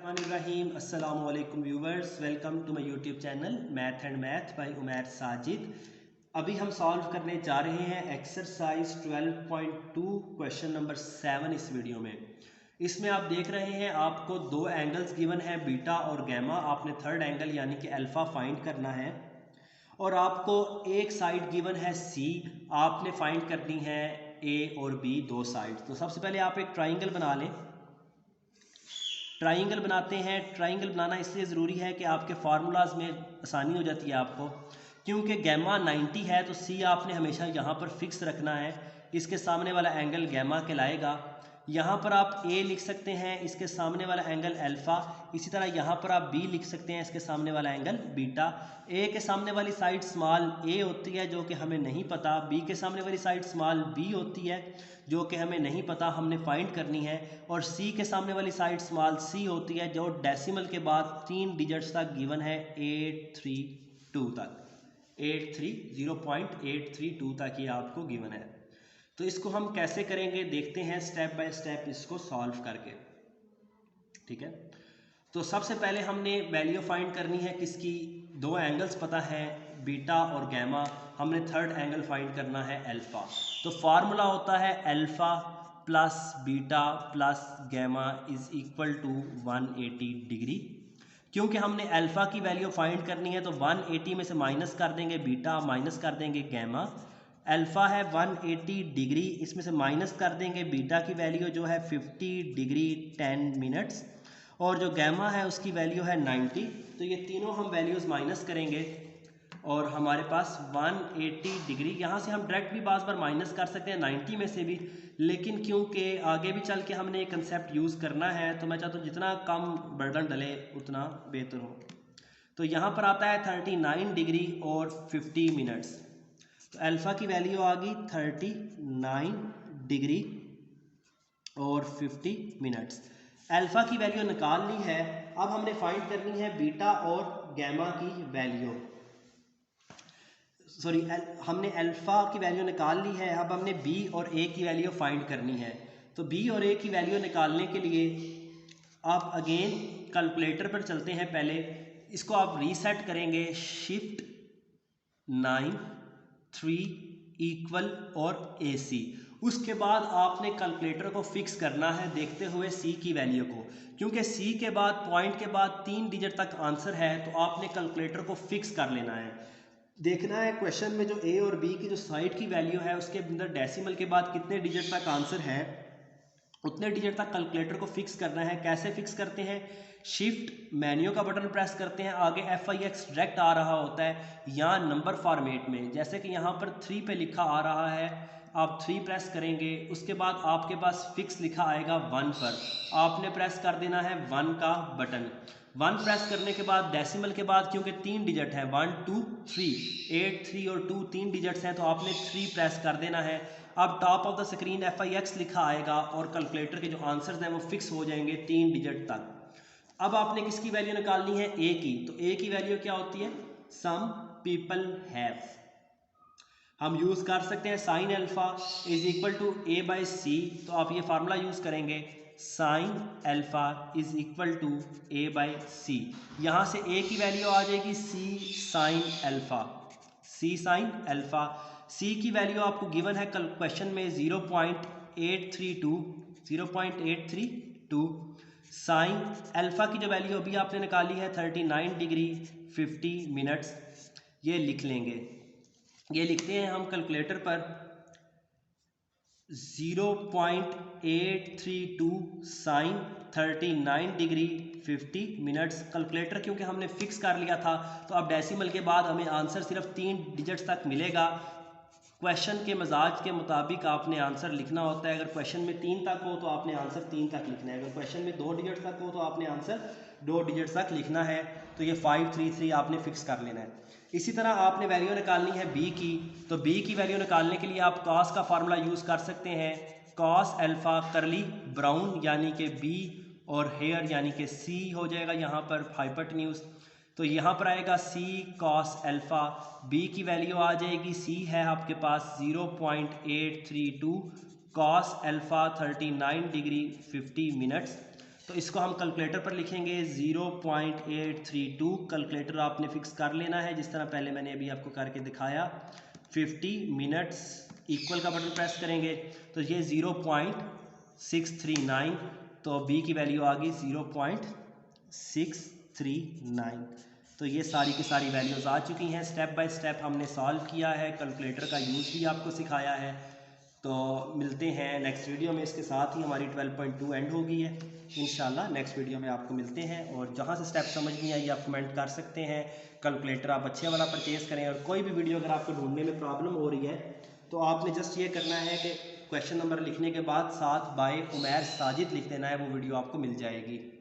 रहीम अस्सलाम वालेकुम viewers, welcome to my YouTube channel math and math by Umair Sajid. अभी हम सॉल्व करने जा रहे हैं एक्सरसाइज 12.2 क्वेश्चन नंबर 7 इस वीडियो में। इसमें आप देख रहे हैं आपको दो एंगल्स गिवन है बीटा और गैमा। आपने थर्ड एंगल यानी कि अल्फा फाइंड करना है और आपको एक साइड गिवन है सी, आपने फाइंड करनी है ए और बी दो साइड। तो सबसे पहले आप एक ट्राइंगल बना लें। ट्राइंगल बनाते हैं। ट्राइंगल बनाना इसलिए ज़रूरी है कि आपके फार्मूलाज में आसानी हो जाती है आपको, क्योंकि गैमा 90 है तो सी आपने हमेशा यहाँ पर फिक्स रखना है। इसके सामने वाला एंगल गैमा कहलाएगा। यहाँ पर आप ए लिख सकते हैं, इसके सामने वाला एंगल अल्फ़ा। इसी तरह यहाँ पर आप बी लिख सकते हैं, इसके सामने वाला एंगल बीटा। ए के सामने वाली साइड स्मॉल ए होती है जो कि हमें नहीं पता, बी के सामने वाली साइड स्मॉल बी होती है जो कि हमें नहीं पता, हमने फाइंड करनी है। और सी के सामने वाली साइड स्मॉल सी होती है जो डेसिमल के बाद 3 डिजिट्स तक गिवन है 832 तक, 0.832 तक ये आपको गिवन है। तो इसको हम कैसे करेंगे देखते हैं स्टेप बाय स्टेप इसको सॉल्व करके, ठीक है। तो सबसे पहले हमने वैल्यू फाइंड करनी है किसकी, दो एंगल्स पता है बीटा और गैमा, हमने थर्ड एंगल फाइंड करना है अल्फ़ा। तो फार्मूला होता है alpha plus beta plus gamma is equal to 180 degree. क्योंकि हमने अल्फ़ा की वैल्यू फाइंड करनी है तो 180 में से माइनस कर देंगे बीटा, माइनस कर देंगे गैमा। अल्फ़ा है 180 डिग्री, इसमें से माइनस कर देंगे बीटा की वैल्यू जो है 50 डिग्री 10 मिनट्स, और जो गैमा है उसकी वैल्यू है 90। तो ये तीनों हम वैल्यूज़ माइनस करेंगे और हमारे पास 180 डिग्री। यहाँ से हम डायरेक्ट भी बार माइनस कर सकते हैं 90 में से भी, लेकिन क्योंकि आगे भी चल के हमने ये कंसेप्ट यूज़ करना है तो मैं चाहता हूँ जितना कम बर्डन डले उतना बेहतर हो। तो यहाँ पर आता है 39 डिग्री और 50 मिनट्स। तो अल्फ़ा की वैल्यू आ गई 39 डिग्री और 50 मिनट्स। अल्फ़ा की वैल्यू निकाल ली है, अब हमने फाइंड करनी है बीटा और गैमा की वैल्यू। सॉरी, हमने अल्फ़ा की वैल्यू निकाल ली है, अब हमने बी और ए की वैल्यू फाइंड करनी है। तो बी और ए की वैल्यू निकालने के लिए आप अगेन कैलकुलेटर पर चलते हैं। पहले इसको आप रीसेट करेंगे, शिफ्ट 9 3 इक्वल और AC। उसके बाद आपने कैलकुलेटर को फिक्स करना है देखते हुए C की वैल्यू को, क्योंकि C के बाद पॉइंट के बाद 3 डिजिट तक आंसर है तो आपने कैलकुलेटर को फिक्स कर लेना है। देखना है क्वेश्चन में जो A और B की जो साइड की वैल्यू है उसके अंदर डेसिमल के बाद कितने डिजिट तक आंसर है, उतने डिजिट तक कैलकुलेटर को फिक्स करना है। कैसे फिक्स करते हैं, शिफ्ट मेन्यू का बटन प्रेस करते हैं, आगे FIX डायरेक्ट आ रहा होता है यहाँ नंबर फॉर्मेट में, जैसे कि यहाँ पर 3 पे लिखा आ रहा है, आप 3 प्रेस करेंगे। उसके बाद आपके पास फिक्स लिखा आएगा 1 पर, आपने प्रेस कर देना है 1 का बटन। 1 प्रेस करने के बाद डेसिमल के बाद क्योंकि 3 डिजिट है 1 2 3, 8 3 और 2 3 डिजिट्स हैं तो आपने 3 प्रेस कर देना है। अब top of the screen FIX लिखा आएगा और कैलकुलेटर के जो आंसर्स हैं वो फिक्स हो जाएंगे 3 डिजिट तक। अब आपने किसकी वैल्यू निकालनी है, ए की। तो ए की वैल्यू क्या होती है, सम पीपल हैव। हम यूज़ कर सकते हैं sine alpha is equal to A by C. तो आप ये फार्मूला यूज़ करेंगे, sine alpha is equal to A by C. यहाँ से ए की वैल्यू आ जाएगी C sine alpha, C sine alpha. C की वैल्यू आपको गिवन है कल क्वेश्चन में 0.832। साइन अल्फा की जो वैल्यू अभी आपने निकाली है 39 डिग्री 50 मिनट्स, ये लिख लेंगे। ये लिखते हैं हम कैलकुलेटर पर 0.832 साइन 39 डिग्री 50 मिनट्स। कैलकुलेटर क्योंकि हमने फिक्स कर लिया था तो अब डेसिमल के बाद हमें आंसर सिर्फ 3 डिजिट्स तक मिलेगा। क्वेश्चन के मजाज के मुताबिक आपने आंसर लिखना होता है। अगर क्वेश्चन में 3 तक हो तो आपने आंसर 3 तक लिखना है, अगर क्वेश्चन में 2 डिजिट तक हो तो आपने आंसर 2 डिजिट तक लिखना है। तो ये 533 आपने फिक्स कर लेना है। इसी तरह आपने वैल्यू निकालनी है बी की। तो बी की वैल्यू निकालने के लिए आप कॉस का फार्मूला यूज़ कर सकते हैं, कॉस अल्फ़ा करली ब्राउन यानी कि बी और हेयर यानी कि सी हो जाएगा यहाँ पर हाइपोटेन्यूज। तो यहाँ पर आएगा सी कॉस अल्फ़ा, बी की वैल्यू आ जाएगी, सी है आपके पास 0.832 कॉस अल्फ़ा 39 डिग्री 50 मिनट्स। तो इसको हम कैलकुलेटर पर लिखेंगे 0.832। कैलकुलेटर आपने फिक्स कर लेना है जिस तरह पहले मैंने अभी आपको करके दिखाया। 50 मिनट्स इक्वल का बटन प्रेस करेंगे तो ये 0.639, तो बी की वैल्यू आ गई 0.639। तो ये सारी की सारी वैल्यूज़ आ चुकी हैं। स्टेप बाय स्टेप हमने सॉल्व किया है, कैलकुलेटर का यूज़ भी आपको सिखाया है। तो मिलते हैं नेक्स्ट वीडियो में। इसके साथ ही हमारी 12.2 एंड हो गई है। इंशाल्लाह नेक्स्ट वीडियो में आपको मिलते हैं। और जहाँ से स्टेप समझ नहीं आई आप कमेंट कर सकते हैं। कैलकुलेटर आप अच्छे वाला परचेज़ करें। और कोई भी वीडियो अगर आपको ढूंढने में प्रॉब्लम हो रही है तो आपने जस्ट ये करना है कि क्वेश्चन नंबर लिखने के बाद साथ बाय उमैर साजिद लिख देना है, वो वीडियो आपको मिल जाएगी।